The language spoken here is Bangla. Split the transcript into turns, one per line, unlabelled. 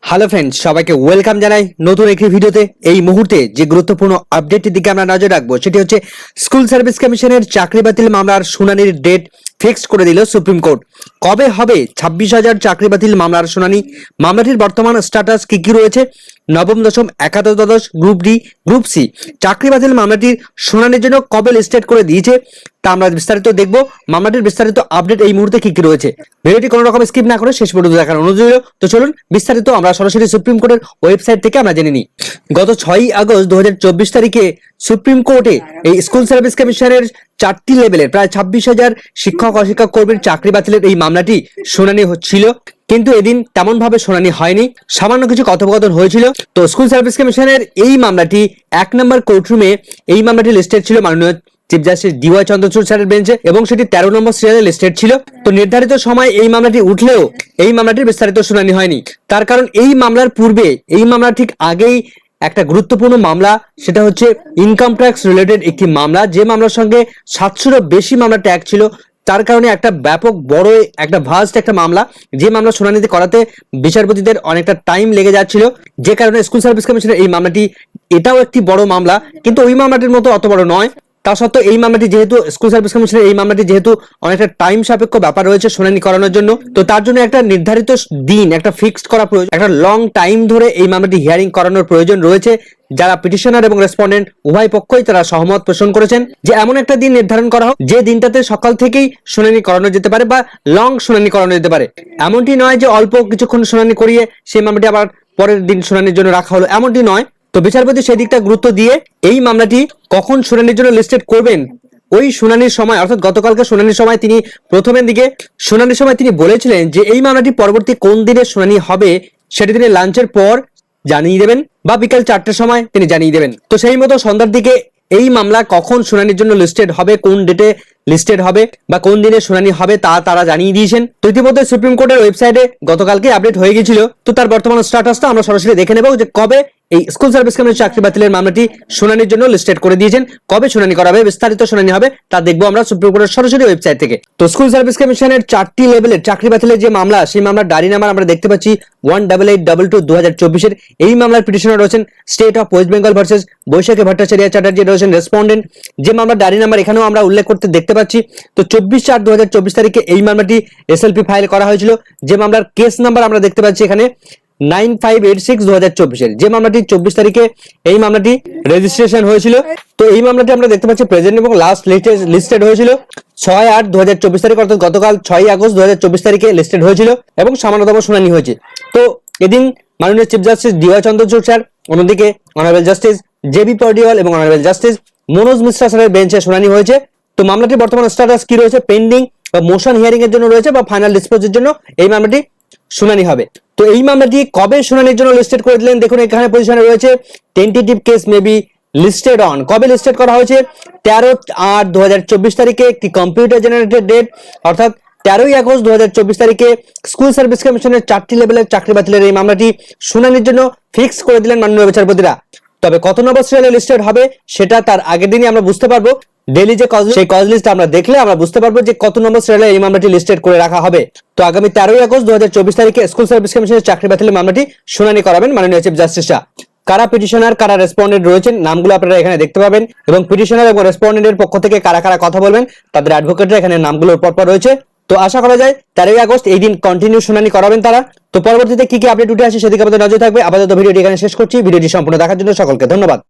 হ্যালো ফ্রেন্ডস, সবাইকে ওয়েলকাম জানাই নতুন একটি ভিডিওতে। এই মুহূর্তে যে গুরুত্বপূর্ণ আপডেটের দিকে আমরা নজর রাখবো সেটি হচ্ছে স্কুল সার্ভিস কমিশনের চাকরি বাতিল মামলার শুনানির ডেট ফিক্সড করে দিল সুপ্রিম কোর্ট। কবে হবে 26,000 চাকরি বাতিল মামলার শুনানি? মামলাটির বর্তমান স্ট্যাটাস কি কি রয়েছে? নবম দশম একাদশ দ্বাদশ গ্রুপ ডি গ্রুপ সি চাকরি বাতিল মামলাটির শুনানির জন্য কবে লিস্টেড করে দিয়েছে তা আমরা বিস্তারিত দেখব। মামলাটির বিস্তারিত আপডেট এই মুহূর্তে কি কি রয়েছে, ভিডিওটি কোনো রকম স্কিপ না করে শেষ পর্যন্ত দেখার অনুরোধ রইল। তো চলুন বিস্তারিত আমরা সরাসরি সুপ্রিম কোর্টের ওয়েবসাইট থেকে আমরা জেনে নিই। গত 6 আগস্ট 2024 তারিখে সুপ্রিম কোর্টে এই স্কুল সার্ভিস কমিশনের 4টি লেভেলের প্রায় 26,000 শিক্ষক অশিক্ষক কর্মীর চাকরি বাতিলের এই মামলাটি শুনানি হচ্ছিল, কিন্তু এদিন তেমন ভাবে শুনানি হয়নি, সামান্য কিছু কথোপকথন হয়েছিল। তো স্কুল সার্ভিস কমিশনের এই মামলাটি 1 নম্বর কোর্টরুমে এই মামলাটি লিস্টেড ছিল মাননীয় চিফ জাস্টিস ডিওয়াই চন্দ্রচূড় স্যারের বেঞ্চে, এবং সেটি 13 নম্বর সিরিয়ালে লিস্টেড ছিল। তো নির্ধারিত সময় এই মামলাটি উঠলেও এই মামলাটির বিস্তারিত শুনানি হয়নি। তার কারণ এই মামলার পূর্বে, এই মামলার ঠিক আগেই একটা গুরুত্বপূর্ণ মামলা, সেটা হচ্ছে ইনকাম ট্যাক্স রিলেটেড একটি মামলা, যে মামলার সঙ্গে 700-এরও বেশি মামলা ট্যাগ ছিল। তার কারণে একটা ব্যাপক বড় একটা ভাস্ট একটা মামলা, যে মামলা শুনানিতে করাতে বিচারপতিদের অনেকটা টাইম লেগে যাচ্ছিল, যে কারণে স্কুল সার্ভিস কমিশনের এই মামলাটি, এটাও একটি বড় মামলা কিন্তু ওই মামলাটির মতো অত বড় নয়। তা সত্ত্বেও এই মামলাটি যেহেতু স্কুল সার্ভিস কমিশনের এই মামলাটি যেহেতু অনেকটা টাইম সাপেক্ষ ব্যাপার রয়েছে শুনানি করানোর জন্য, তো তার জন্য একটা নির্ধারিত দিন, একটা ফিক্সড করা প্রয়োজন, একটা লং টাইম ধরে এই মামলাটি হিয়ারিং করানোর প্রয়োজন রয়েছে। যারা পিটিশনার এবং রেসপন্ডেন্ট উভয় পক্ষই তারা সহমত পোষণ করেছেন যে এমন একটা দিন নির্ধারণ করা হোক যে দিনটাতে সকাল থেকেই শুনানি করানো যেতে পারে বা লং শুনানি করানো যেতে পারে। এমনটি নয় যে অল্প কিছুক্ষণ শুনানি করিয়ে সেই মামলাটি আবার পরের দিন শুনানির জন্য রাখা হলো, এমনটি নয়। তো বিচারপতি সেই দিকটা গুরুত্ব দিয়ে এই মামলাটি কখন শুনানির জন্য লিস্টেড করবেন, ওই শুনানির সময় অর্থাৎ গতকালকে শুনানির সময় তিনি প্রথমের দিকে শুনানির সময় তিনি বলেছিলেন যে এই মামলাটি পরবর্তী কোন দিনে শুনানি হবে সেটি তিনি লাঞ্চের পর জানিয়ে দেবেন বা বিকাল 4টের সময় তিনি জানিয়ে দেবেন। তো সেই মতো সন্ধ্যার দিকে এই মামলা কখন শুনানির জন্য লিস্টেড হবে, কোন ডেটে লিস্টেড হবে বা কোন দিনে শুনানি হবে তা তারা জানিয়ে দিয়েছেন। তো ইতিমধ্যে সুপ্রিম কোর্টের ওয়েবসাইটে গতকালকে আপডেট হয়ে গিয়েছিল। তো তার বর্তমান স্ট্যাটাসটা আমরা সরাসরি দেখে নেব যে কবে এই স্কুল সার্ভিস কমিশনের চাকরি বাতিলের মামলাটি শুনানির জন্য লিস্টেড করে দিয়েছেন, কবে শুনানি করা হবে, বিস্তারিত শুনানি হবে তা দেখবো আমরা সুপ্রিম কোর্টের সরাসরি ওয়েবসাইট থেকে। তো স্কুল সার্ভিস কমিশনের 4টি লেভেলের চাকরি বাতিলের যে মামলা, সেই মামলার ডায়রি নাম্বার আমরা দেখতে পাচ্ছি 18822/2024। এই মামলার পিটিশনার রয়েছেন state of West Bengal versus Baishakhi Bhattacharya Chatterjee, রয়েছেন রেসপন্ডেন্ট। যে মামলার ডায়রি নাম্বার এখানেও আমরা উল্লেখ করতে দেখতে পাচ্ছি। তো 24/4/2024 তারিখে এই মামলাটি এসএলপি ফাইল করা হয়েছিল। যে মামলার কেস নাম্বার আমরা দেখতে পাচ্ছি এখানে 9586/2024, যে মামলাটি 24 তারিখে এই মামলাটি রেজিস্ট্রেশন হয়েছিল। তো এই মামলাটি আমরা দেখতে পাচ্ছি প্রেজেন্ট এবং লাস্ট লিস্টেড হয়েছিল 6/8/2024 তারিখ, অর্থাৎ গতকাল 6 আগস্ট 2024 তারিখে লিস্টেড হয়েছিল এবং সামান্যতম শুনানি হয়েছে। তো এদিন মাননীয় chief justice DY Chandrachud sir, অন্যদিকে অনারেবল জাস্টিস জেবি পডিওয়াল এবং অনারেবল জাস্টিস মনোজ মিশ্রা স্যারের বেঞ্চে শুনানি হয়েছে। তো মামলাটির বর্তমান স্ট্যাটাস কি রয়েছে, পেন্ডিং বা মোশন হিয়ারিং এর জন্য রয়েছে বা ফাইনাল ডিসপোজের জন্য এই মামলাটি শুনানি হবে। তো এই মামলাটি কবে শুনানির জন্য লিস্টেড করে দিলেন, দেখুন এখানে পজিশনে রয়েছে tentative case may be listed on. কবে লিস্টেড করা হয়েছে? 13/8/2024 তারিখে, একটি কম্পিউটার জেনারেটেড ডেট, অর্থাৎ 13 আগস্ট 2024 তারিখে স্কুল সার্ভিস কমিশনের 4টি লেভেলের চাকরি বাতিলের এই মামলাটি শুনানির জন্য ফিক্স করে দিলেন মাননীয় বিচারপতিরা। তবে কত নম্বর সিরিয়ালে লিস্টেড হবে সেটা তার আগের দিনই আমরা বুঝতে পারবো। ডেইলি যে কজ, সেই কজ লিস্ট আমরা দেখলে আমরা বুঝতে পারবো যে কত নম্বর সিরিয়ালে এই মামলাটি লিস্টেড করে রাখা হবে। তো আগামী 13 আগস্ট 2024 তারিখে স্কুল সার্ভিস কমিশনের চাকরি বাতিলের মামলাটি শুনানি করাবেন মাননীয় চিফ জাস্টিসরা। কারা পিটিশনার কারা রেসপন্ডেন্ট রয়েছেন নামগুলো আপনারা এখানে দেখতে পাবেন, এবং পিটিশনার এবং রেসপন্ডেন্টের পক্ষ থেকে কারা কারা কথা বলবেন তাদের অ্যাডভোকেটরা এখানে নামগুলো পরপর রয়েছে। তো আশা করা যায় 13 আগস্ট এই দিন কন্টিনিউ শুনানি করাবেন তারা। তো পরবর্তীতে কি কি আপডেট উঠে আসে সেদিকে আমাদের নজর থাকবে। আপাতত ভিডিওটি এখানে শেষ করছি। ভিডিওটি সম্পূর্ণ দেখার জন্য সকলকে ধন্যবাদ।